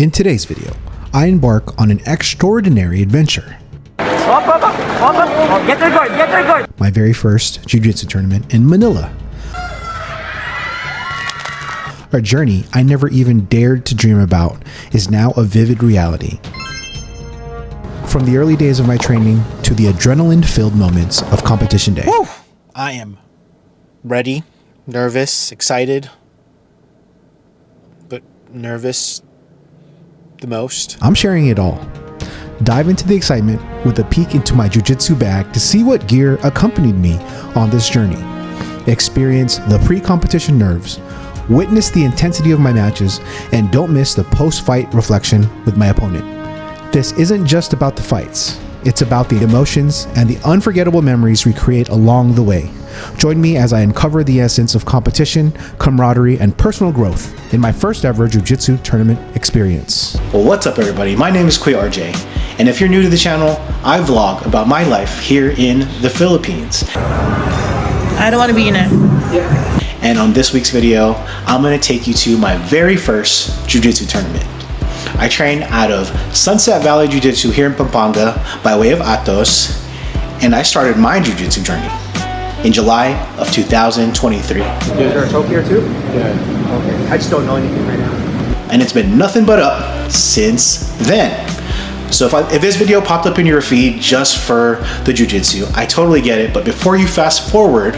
In today's video, I embark on an extraordinary adventure. Get their guard, get their guard! My very first Jiu Jitsu tournament in Manila. A journey I never even dared to dream about is now a vivid reality. From the early days of my training to the adrenaline-filled moments of competition day. Woo! I am ready, nervous, excited, but nervous the most. I'm sharing it all. Dive into the excitement with a peek into my jiu-jitsu bag to see what gear accompanied me on this journey. Experience the pre-competition nerves, witness the intensity of my matches, and don't miss the post-fight reflection with my opponent. This isn't just about the fights. It's about the emotions and the unforgettable memories we create along the way. Join me as I uncover the essence of competition, camaraderie, and personal growth in my first ever Jiu-Jitsu tournament experience. Well, what's up everybody? My name is Kuya RJ, and if you're new to the channel, I vlog about my life here in the Philippines. I don't want to be in it. And on this week's video, I'm going to take you to my very first Jiu-Jitsu tournament. I train out of Sunset Valley Jiu-Jitsu here in Pampanga by way of Atos, and I started my Jiu-Jitsu journey in July of 2023. Is there a trophy here too? Yeah. Okay. I just don't know anything right now. And it's been nothing but up since then. So if this video popped up in your feed just for the Jiu-Jitsu, I totally get it, but before you fast forward,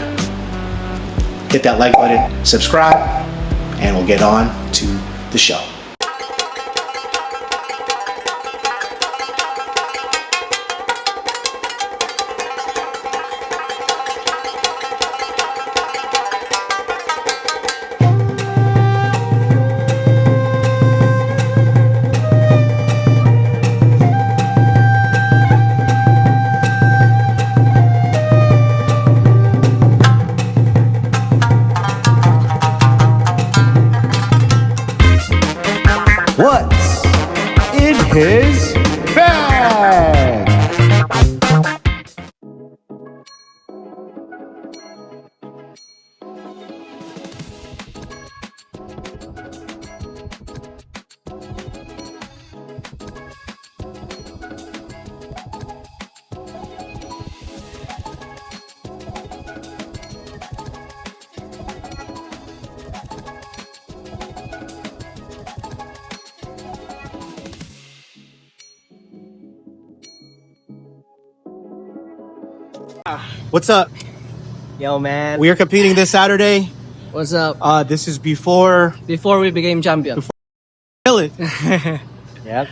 hit that like button, subscribe, and we'll get on to the show. What's in his bag? What's up? Yo, man. We are competing this Saturday. What's up? This is before Before we became champion. kill it. Yep.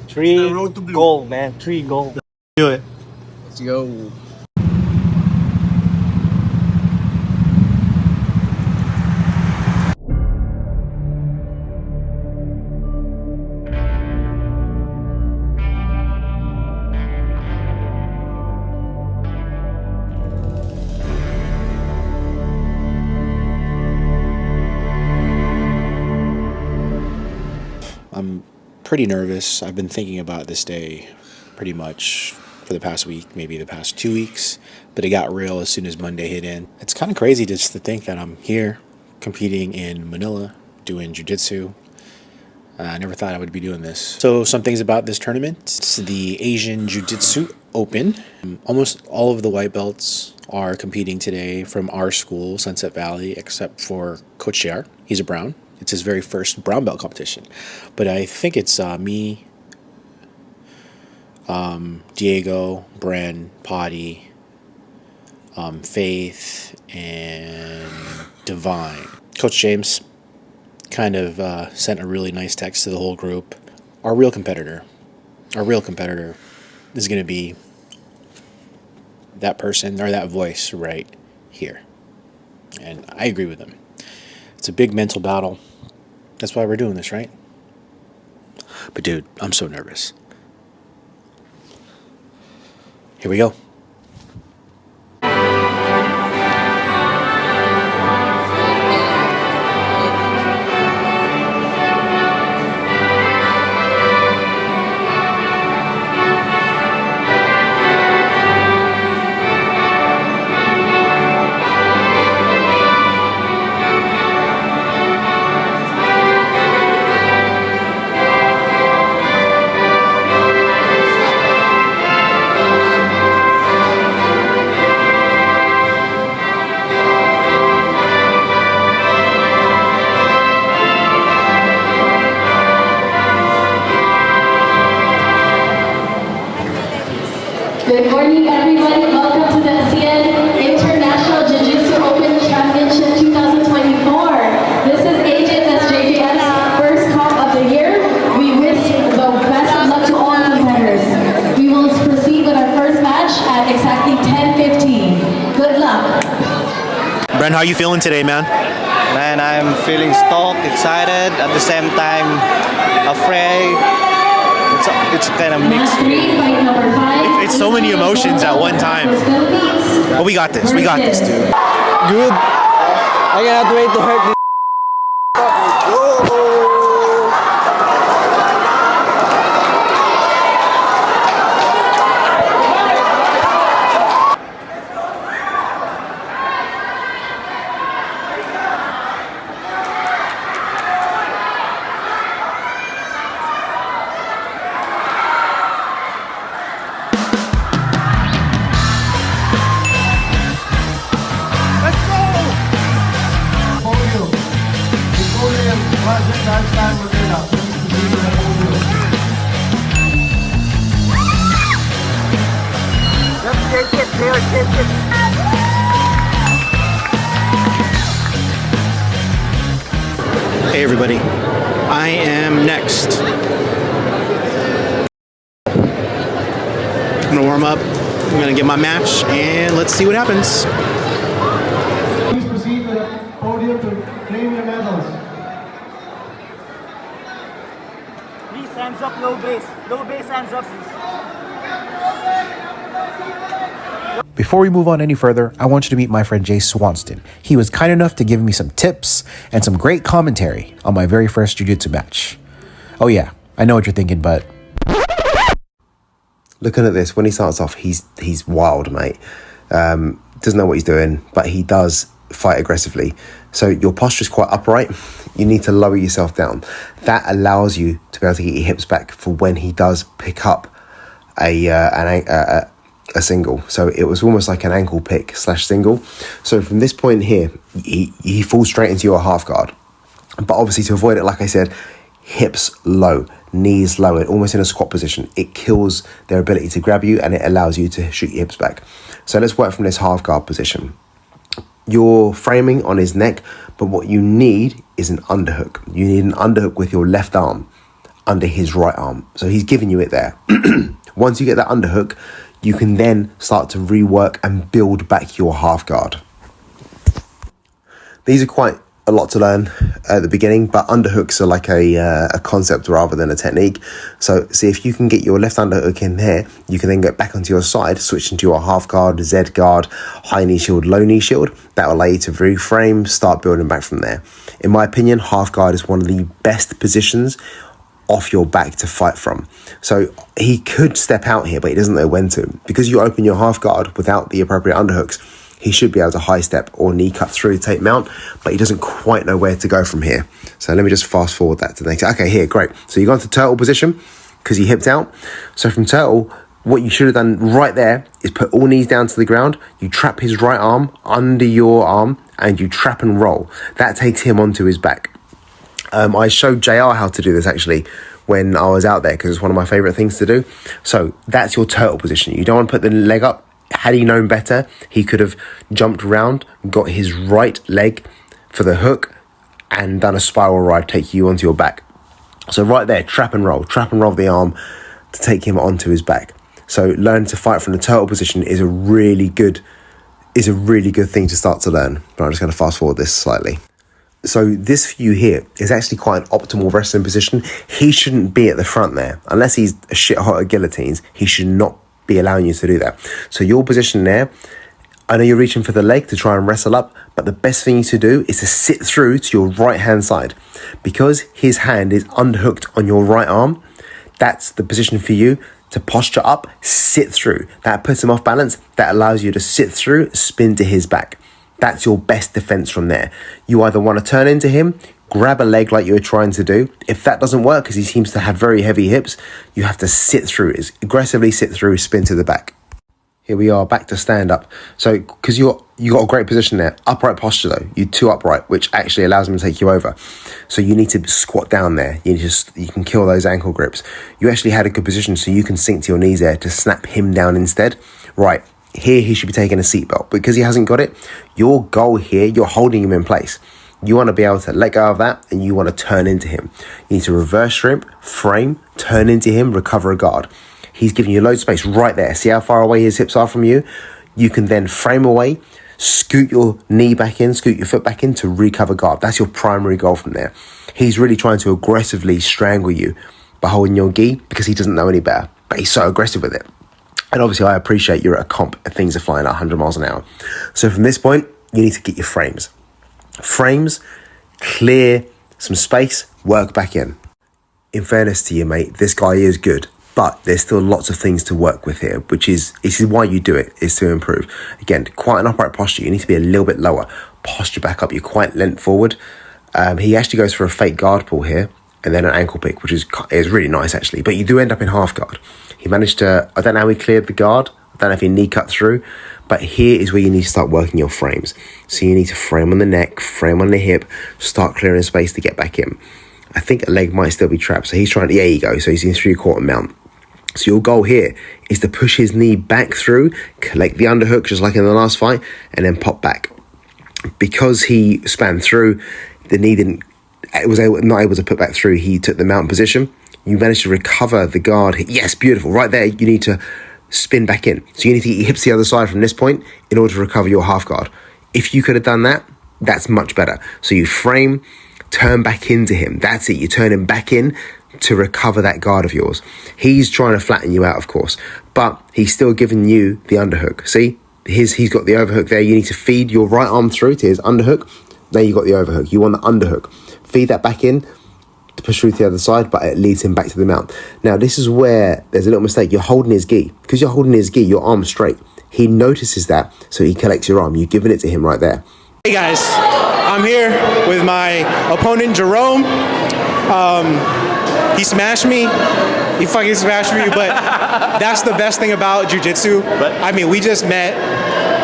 3 gold, man. 3 gold. Do it. Let's go. I'm pretty nervous. I've been thinking about this day pretty much for the past week, maybe the past 2 weeks, but it got real as soon as Monday hit in. It's kind of crazy just to think that I'm here competing in Manila doing jiu-jitsu. I never thought I would be doing this. So some things about this tournament. It's the Asian Jiu-Jitsu Open. Almost all of the white belts are competing today from our school, Sunset Valley, except for Coach JR. He's a brown. It's his very first brown belt competition. But I think it's me, Diego, Bren, Potty, Faith, and Divine. Coach James kind of sent a really nice text to the whole group. Our real competitor is going to be that person or that voice right here. And I agree with him. It's a big mental battle. That's why we're doing this, right? But dude, I'm so nervous. Here we go. are you feeling today, man? Man, I'm feeling stoked, excited, at the same time afraid. It's kind of mixed. It's so many emotions at one time. But we got this. We got this, dude. Good. I cannot wait to hurt this. Hey everybody, I am next. I'm gonna warm up, I'm gonna get my match, and let's see what happens. Please proceed to the podium to claim your medals. Please, hands up, low base. Low base, hands up, please. Before we move on any further, I want you to meet my friend Jay Swanston. He was kind enough to give me some tips and some great commentary on my very first jiu-jitsu match. Oh yeah, I know what you're thinking, but... Looking at this, when he starts off, he's wild, mate. Doesn't know what he's doing, but he does fight aggressively. So your posture is quite upright. You need to lower yourself down. That allows you to be able to get your hips back for when he does pick up a single. So it was almost like an ankle pick / single. So from this point here, he falls straight into your half guard. But obviously to avoid it, like I said, hips low, knees low, and almost in a squat position. It kills their ability to grab you and it allows you to shoot your hips back. So let's work from this half guard position. You're framing on his neck, but what you need is an underhook. You need an underhook with your left arm under his right arm. So he's giving you it there. Once you get that underhook, you can then start to rework and build back your half guard. These are quite a lot to learn at the beginning, but underhooks are like a concept rather than a technique. So see, if you can get your left underhook in there, you can then get back onto your side, switch into your half guard, Z guard, high knee shield, low knee shield. That will allow you to reframe, start building back from there. In my opinion, half guard is one of the best positions off your back to fight from. So he could step out here, but he doesn't know when to. Because you open your half guard without the appropriate underhooks, he should be able to high step or knee cut through tape mount, but he doesn't quite know where to go from here. So let me just fast forward that to the next. Okay, here, great. So you go into turtle position because he hipped out. So from turtle, what you should have done right there is put all knees down to the ground. You trap his right arm under your arm and you trap and roll. That takes him onto his back. I showed JR how to do this actually when I was out there because it's one of my favorite things to do. So that's your turtle position. You don't want to put the leg up. Had he known better, he could have jumped around, got his right leg for the hook and done a spiral ride, take you onto your back. So right there, trap and roll the arm to take him onto his back. So learn to fight from the turtle position is a really good thing to start to learn. But I'm just going to fast forward this slightly. So this view here is actually quite an optimal wrestling position. He shouldn't be at the front there. Unless he's a shit hot at guillotines, he should not be allowing you to do that. So your position there, I know you're reaching for the leg to try and wrestle up, but the best thing to do is to sit through to your right hand side. Because his hand is underhooked on your right arm, that's the position for you to posture up, sit through. That puts him off balance. That allows you to sit through, spin to his back. That's your best defense from there. You either want to turn into him, grab a leg like you were trying to do. If that doesn't work, because he seems to have very heavy hips, you have to sit through, aggressively sit through, spin to the back. Here we are, back to stand up. So, because you got a great position there, upright posture though, you're too upright, which actually allows him to take you over. So you need to squat down there. You can kill those ankle grips. You actually had a good position, so you can sink to your knees there to snap him down instead. Right, here he should be taking a seatbelt. Because he hasn't got it, your goal here, you're holding him in place. You want to be able to let go of that and you want to turn into him. You need to reverse shrimp, frame, turn into him, recover a guard. He's giving you loads of space right there. See how far away his hips are from you? You can then frame away, Scoot your knee back in, scoot your foot back in to recover guard. That's your primary goal from there. He's really trying to aggressively strangle you by holding your gi because he doesn't know any better, but he's so aggressive with it. And obviously I appreciate you're at a comp and things are flying at 100 miles an hour. So from this point, you need to get your frames. Frames, clear some space, work back in. In fairness to you, mate, this guy is good, but there's still lots of things to work with here, this is why you do it, is to improve. Again, quite an upright posture. You need to be a little bit lower. Posture back up. You're quite leant forward. He actually goes for a fake guard pull here and then an ankle pick, which is really nice actually, but you do end up in half guard. He managed to, I don't know how he cleared the guard. I don't know if he knee cut through, but here is where you need to start working your frames. So you need to frame on the neck, frame on the hip, start clearing space to get back in. I think a leg might still be trapped. So he's trying to, there you go. So he's in 3/4 mount. So your goal here is to push his knee back through, collect the underhook just like in the last fight, and then pop back. Because he span through, the knee not able to put back through, he took the mount position. You managed to recover the guard. Yes, beautiful. Right there, you need to spin back in. So you need to get your hips to the other side from this point in order to recover your half guard. If you could have done that, that's much better. So you frame, turn back into him. That's it. You turn him back in to recover that guard of yours. He's trying to flatten you out, of course, but he's still giving you the underhook. See, he's got the overhook there. You need to feed your right arm through to his underhook. Now you got the overhook. You want the underhook. Feed that back in to push through to the other side, but it leads him back to the mount. Now, this is where there's a little mistake. You're holding his gi. Because you're holding his gi, your arm's straight. He notices that, so he collects your arm. You've given it to him right there. Hey guys, I'm here with my opponent, Jerome. He smashed me. He fucking smashed me, but that's the best thing about jiu-jitsu. I mean, we just met.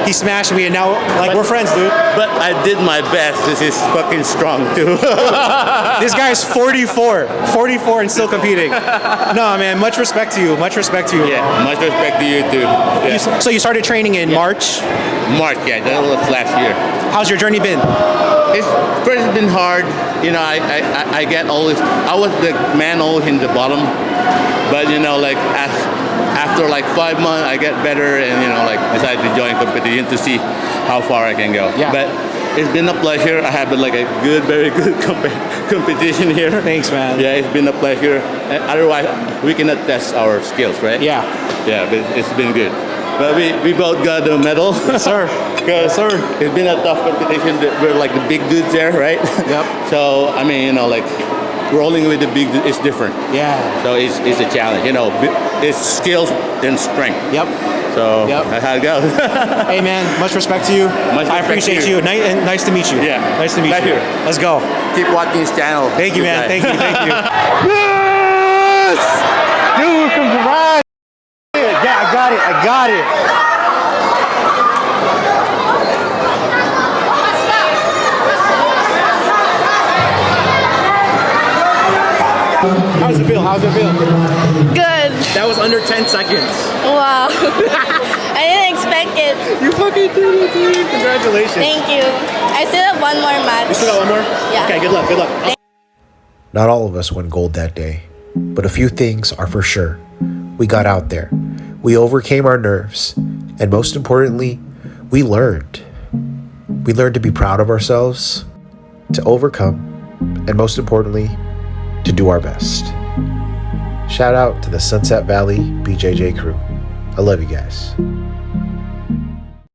He smashed me, and now, we're friends, dude. But I did my best. This is fucking strong, too. This guy's 44 and still competing. No, man, much respect to you. Much respect to you. Yeah, much respect to you, too. Yeah. So you started training in March? March, yeah, that was last year. How's your journey been? It's first been hard. You know, I get always, I was the man always in the bottom. But, you know, after 5 months, I get better and, you know, decided to join competition to see how far I can go. Yeah. But it's been a pleasure. I have a very good competition here. Thanks, man. Yeah, it's been a pleasure. Otherwise, we cannot test our skills, right? Yeah. Yeah, but it's been good. But we both got the medal. Yes, sir. Yes, sir. It's been a tough competition. We're the big dudes there, right? Yep. So, I mean, you know, rolling with the big dudes is different. Yeah. So it's a challenge. You know, it's skills and strength. Yep. So that's how it goes. Hey, man, much respect to you. I appreciate you. Nice to meet you. Yeah. Nice to meet you. Let's go. Keep watching his channel. Thank you, man. Thank you. Yes! Dude, congrats! Yeah, I got it. How's it feel? Good. That was under 10 seconds. Wow. I didn't expect it. You fucking did it, dude. Congratulations. Thank you. I still have one more match. You still got one more? Yeah. Okay, good luck. Not all of us won gold that day, but a few things are for sure. We got out there, we overcame our nerves, and most importantly, we learned. We learned to be proud of ourselves, to overcome, and most importantly, to do our best. Shout out to the Sunset Valley BJJ crew. I love you guys.